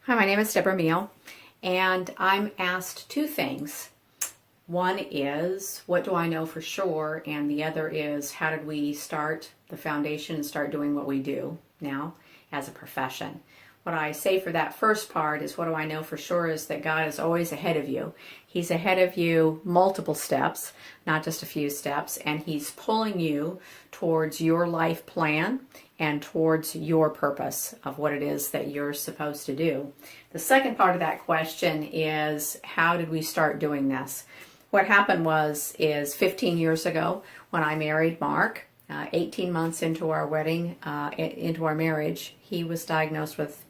Hi, my name is Deborah Meal, and I'm asked two things. One is, what do I know for sure? And the other is, how did we start the foundation and start doing what we do now as a profession? What I say for that first part is, what do I know for sure, is that God is always ahead of you. He's ahead of you multiple steps, not just a few steps, and He's pulling you towards your life plan and towards your purpose of what it is that you're supposed to do. The second part of that question is, how did we start doing this? What happened is 15 years ago when I married Mark, 18 months into our wedding, into our marriage, he was diagnosed with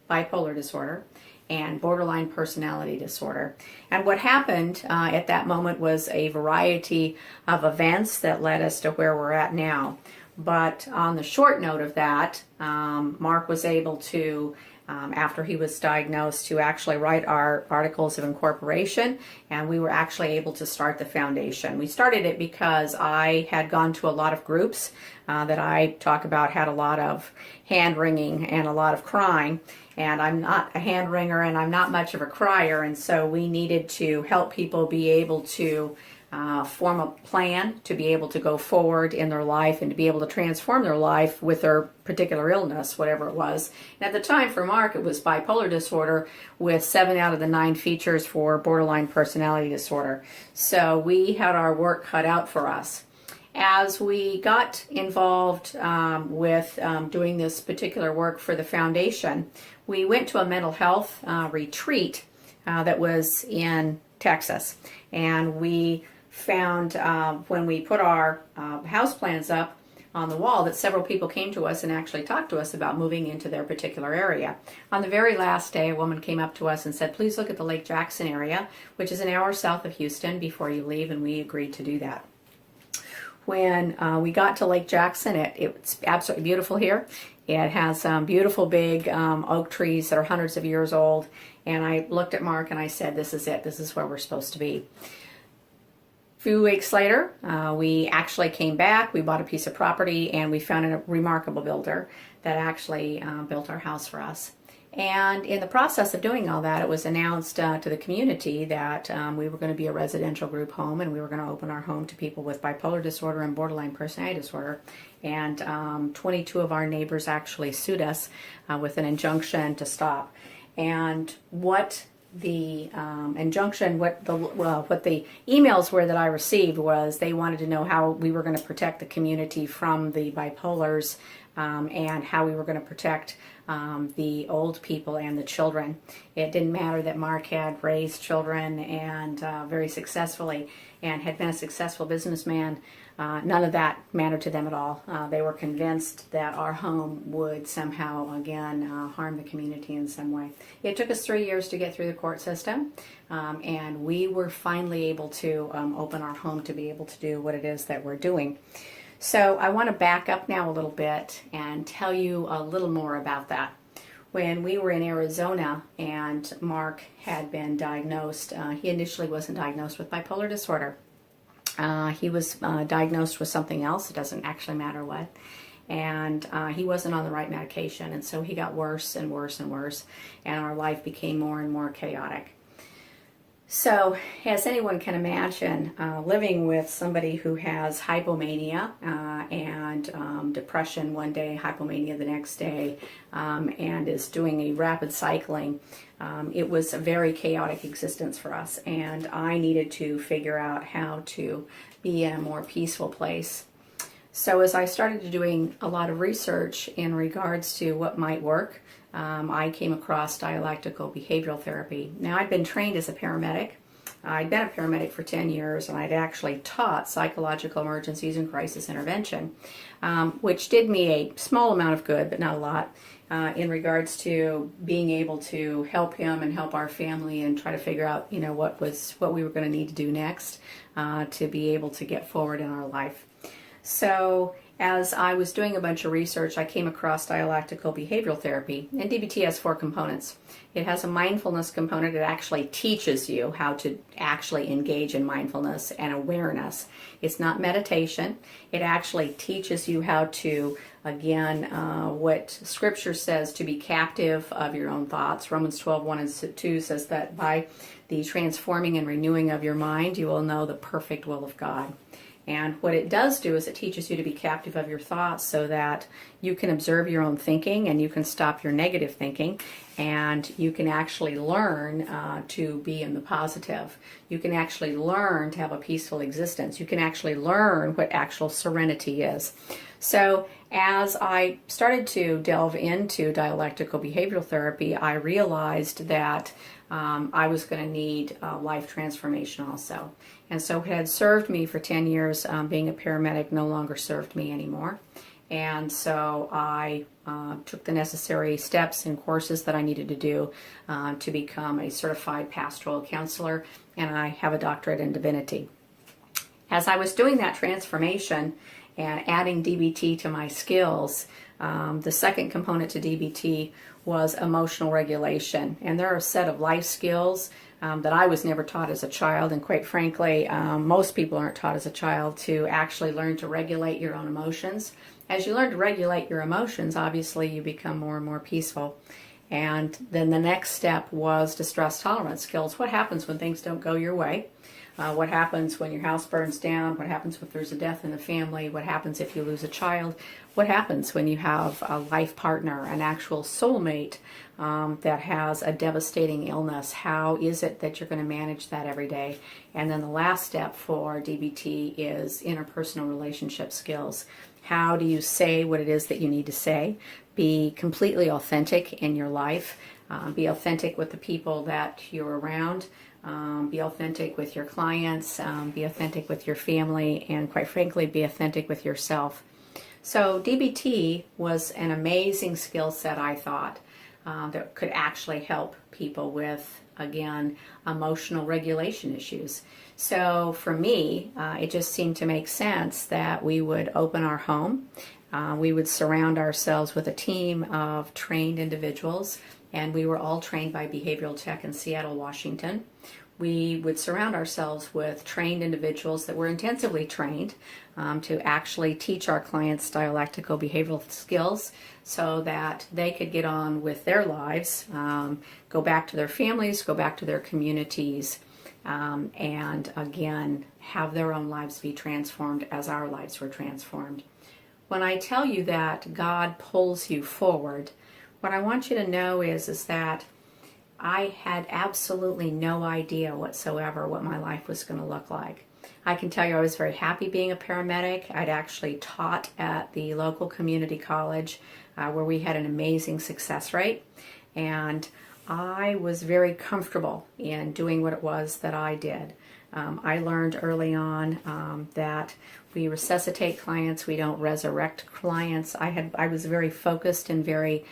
bipolar disorder and borderline personality disorder. And what happened at that moment was a variety of events that led us to where we're at now. But on the short note of that, Mark was able to, after he was diagnosed, to actually write our articles of incorporation, and we were actually able to start the foundation. We started it because I had gone to a lot of groups that I talk about had a lot of hand-wringing and a lot of crying, and I'm not a hand-wringer and I'm not much of a crier, and so we needed to help people be able to form a plan to be able to go forward in their life and to be able to transform their life with their particular illness, whatever it was. And at the time for Mark, it was bipolar disorder with 7 out of the 9 features for borderline personality disorder. So we had our work cut out for us. As we got involved with doing this particular work for the foundation, we went to a mental health retreat that was in Texas. And we found when we put our house plans up on the wall that several people came to us and actually talked to us about moving into their particular area. On the very last day, a woman came up to us and said, please look at the Lake Jackson area, which is an hour south of Houston, before you leave, and we agreed to do that. When we got to Lake Jackson, it's absolutely beautiful here. It has beautiful big oak trees that are hundreds of years old. And I looked at Mark and I said, this is it. This is where we're supposed to be. A few weeks later, we actually came back. We bought a piece of property and we found a remarkable builder that actually built our house for us. And in the process of doing all that, it was announced to the community that we were going to be a residential group home, and we were going to open our home to people with bipolar disorder and borderline personality disorder. And 22 of our neighbors actually sued us with an injunction to stop. And what the injunction, what the emails were that I received was they wanted to know how we were going to protect the community from the bipolars, and how we were going to protect the old people and the children. It didn't matter that Mark had raised children and very successfully and had been a successful businessman. None of that mattered to them at all. They were convinced that our home would somehow, again, harm the community in some way. It took us 3 years to get through the court system, and we were finally able to open our home to be able to do what it is that we're doing. So I want to back up now a little bit and tell you a little more about that. When we were in Arizona and Mark had been diagnosed, he initially wasn't diagnosed with bipolar disorder. He was diagnosed with something else. It doesn't actually matter what. And he wasn't on the right medication, and so he got worse and worse and worse, and our life became more and more chaotic. So, as anyone can imagine, living with somebody who has hypomania and depression one day, hypomania the next day, and is doing a rapid cycling, it was a very chaotic existence for us, and I needed to figure out how to be in a more peaceful place. So as I started doing a lot of research in regards to what might work, I came across dialectical behavioral therapy. Now, I'd been trained as a paramedic. I'd been a paramedic for 10 years, and I'd actually taught psychological emergencies and crisis intervention, which did me a small amount of good, but not a lot, in regards to being able to help him and help our family and try to figure out, what we were going to need to do next to be able to get forward in our life. So as I was doing a bunch of research, I came across dialectical behavioral therapy, and DBT has 4 components. It has a mindfulness component. It actually teaches you how to actually engage in mindfulness and awareness. It's not meditation. It actually teaches you how to, again, what Scripture says, to be captive of your own thoughts. Romans 12:1 and 2 says that by the transforming and renewing of your mind, you will know the perfect will of God. And what it does do is it teaches you to be captive of your thoughts so that you can observe your own thinking and you can stop your negative thinking, and you can actually learn to be in the positive. You can actually learn to have a peaceful existence. You can actually learn what actual serenity is. So as I started to delve into dialectical behavioral therapy, I realized that I was going to need life transformation also. And so what had served me for 10 years, being a paramedic, no longer served me anymore. And so I took the necessary steps and courses that I needed to do to become a certified pastoral counselor, and I have a doctorate in divinity. As I was doing that transformation and adding DBT to my skills, the second component to DBT was emotional regulation. And there are a set of life skills that I was never taught as a child, and quite frankly, most people aren't taught as a child to actually learn to regulate your own emotions. As you learn to regulate your emotions, obviously you become more and more peaceful. And then the next step was distress tolerance skills. What happens when things don't go your way? What happens when your house burns down? What happens if there's a death in the family? What happens if you lose a child? What happens when you have a life partner, an actual soulmate that has a devastating illness? How is it that you're going to manage that every day? And then the last step for DBT is interpersonal relationship skills. How do you say what it is that you need to say? Be completely authentic in your life. Be authentic with the people that you're around. Be authentic with your clients. Be authentic with your family. And quite frankly, be authentic with yourself. So DBT was an amazing skill set, I thought, that could actually help people with, again, emotional regulation issues. So for me, it just seemed to make sense that we would open our home. We would surround ourselves with a team of trained individuals, and we were all trained by Behavioral Tech in Seattle, Washington. We would surround ourselves with trained individuals that were intensively trained to actually teach our clients dialectical behavioral skills so that they could get on with their lives, go back to their families, go back to their communities, and again, have their own lives be transformed as our lives were transformed. When I tell you that God pulls you forward, what I want you to know is that I had absolutely no idea whatsoever what my life was going to look like. I can tell you I was very happy being a paramedic. I'd actually taught at the local community college where we had an amazing success rate. And I was very comfortable in doing what it was that I did. I learned early on that we resuscitate clients, we don't resurrect clients. I was very focused and very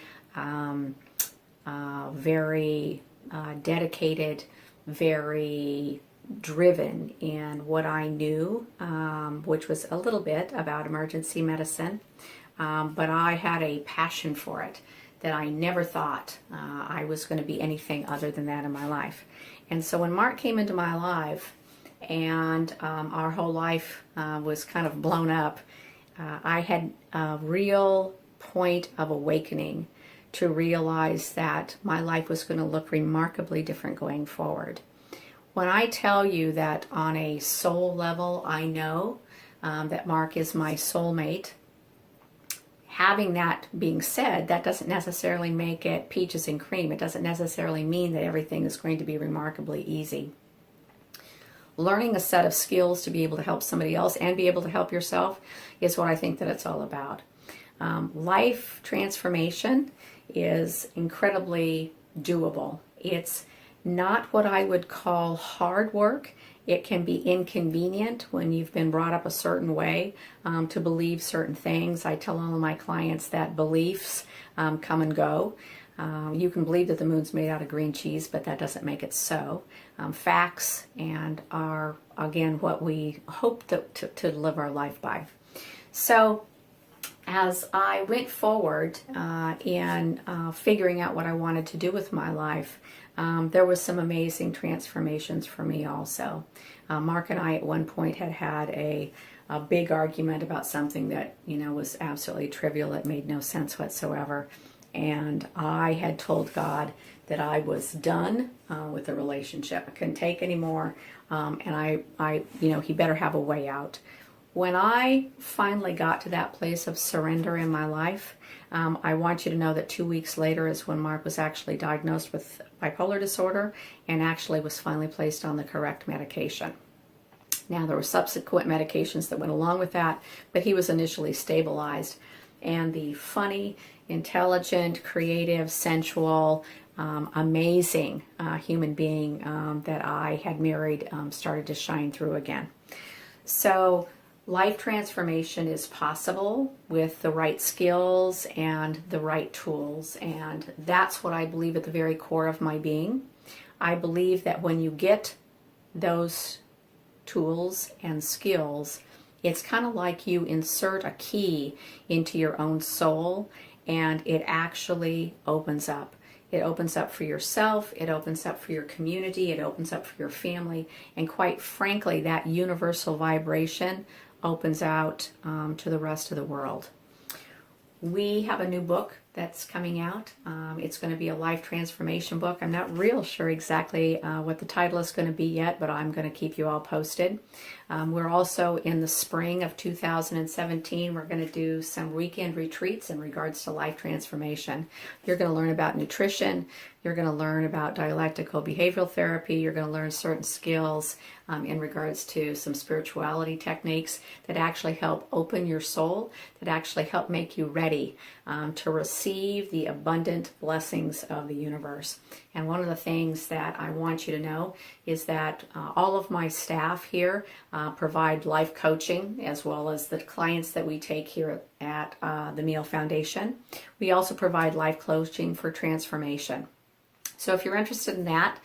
dedicated, very driven in what I knew, which was a little bit about emergency medicine, but I had a passion for it that I never thought I was going to be anything other than that in my life. And so when Mark came into my life and our whole life was kind of blown up, I had a real point of awakening to realize that my life was going to look remarkably different going forward. When I tell you that on a soul level, I know that Mark is my soulmate, having that being said, that doesn't necessarily make it peaches and cream. It doesn't necessarily mean that everything is going to be remarkably easy. Learning a set of skills to be able to help somebody else and be able to help yourself is what I think that it's all about. Life transformation is incredibly doable. It's not what I would call hard work. It can be inconvenient when you've been brought up a certain way to believe certain things. I tell all of my clients that beliefs come and go. You can believe that the moon's made out of green cheese, but that doesn't make it so. Facts and are, again, what we hope to live our life by. So as I went forward in figuring out what I wanted to do with my life, there was some amazing transformations for me also. Mark and I at one point had a big argument about something that, was absolutely trivial. It made no sense whatsoever. And I had told God that I was done with the relationship. I couldn't take anymore. And he better have a way out. When I finally got to that place of surrender in my life, I want you to know that 2 weeks later is when Mark was actually diagnosed with bipolar disorder and actually was finally placed on the correct medication. Now, there were subsequent medications that went along with that, but he was initially stabilized. And the funny, intelligent, creative, sensual, amazing human being that I had married started to shine through again. So life transformation is possible with the right skills and the right tools, and that's what I believe at the very core of my being. I believe that when you get those tools and skills, it's kind of like you insert a key into your own soul and it actually opens up. It opens up for yourself, it opens up for your community, it opens up for your family, and quite frankly, that universal vibration opens out to the rest of the world. We have a new book that's coming out. It's going to be a life transformation book. I'm not real sure exactly what the title is going to be yet, but I'm going to keep you all posted. We're also in the spring of 2017. We're going to do some weekend retreats in regards to life transformation. You're going to learn about nutrition. You're going to learn about dialectical behavioral therapy. You're going to learn certain skills in regards to some spirituality techniques that actually help open your soul, that actually help make you ready to receive the abundant blessings of the universe. And one of the things that I want you to know is that all of my staff here provide life coaching, as well as the clients that we take here at the Meal Foundation. We also provide life coaching for transformation. So if you're interested in that,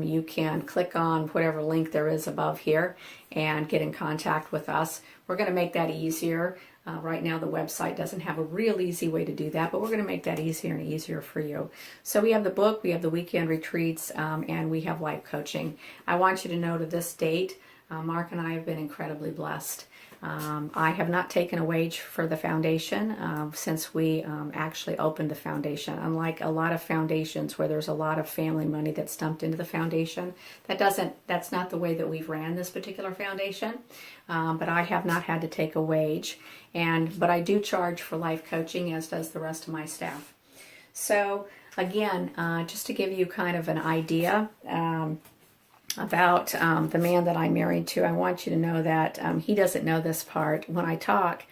you can click on whatever link there is above here and get in contact with us. We're going to make that easier. Right now the website doesn't have a real easy way to do that, but we're going to make that easier and easier for you. So we have the book, we have the weekend retreats, and we have life coaching. I want you to know to this date, Mark and I have been incredibly blessed. I have not taken a wage for the foundation since we actually opened the foundation. Unlike a lot of foundations where there's a lot of family money that's dumped into the foundation, that's not the way that we've ran this particular foundation. But I have not had to take a wage, but I do charge for life coaching, as does the rest of my staff. So again, just to give you kind of an idea about the man that I'm married to, I want you to know that he doesn't know this part. When I talk,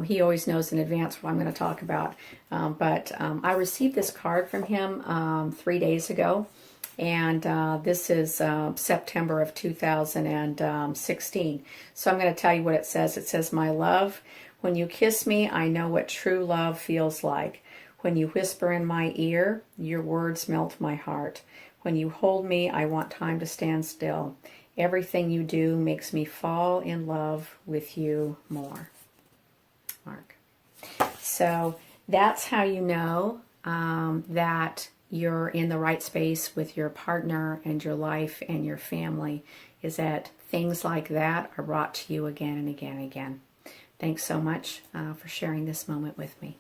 he always knows in advance what I'm going to talk about. But I received this card from him 3 days ago, and this is September of 2016. So I'm going to tell you what it says. It says, "My love, when you kiss me, I know what true love feels like. When you whisper in my ear, your words melt my heart. When you hold me, I want time to stand still. Everything you do makes me fall in love with you more." Mark. So that's how you know that you're in the right space with your partner and your life and your family, is that things like that are brought to you again and again and again. Thanks so much for sharing this moment with me.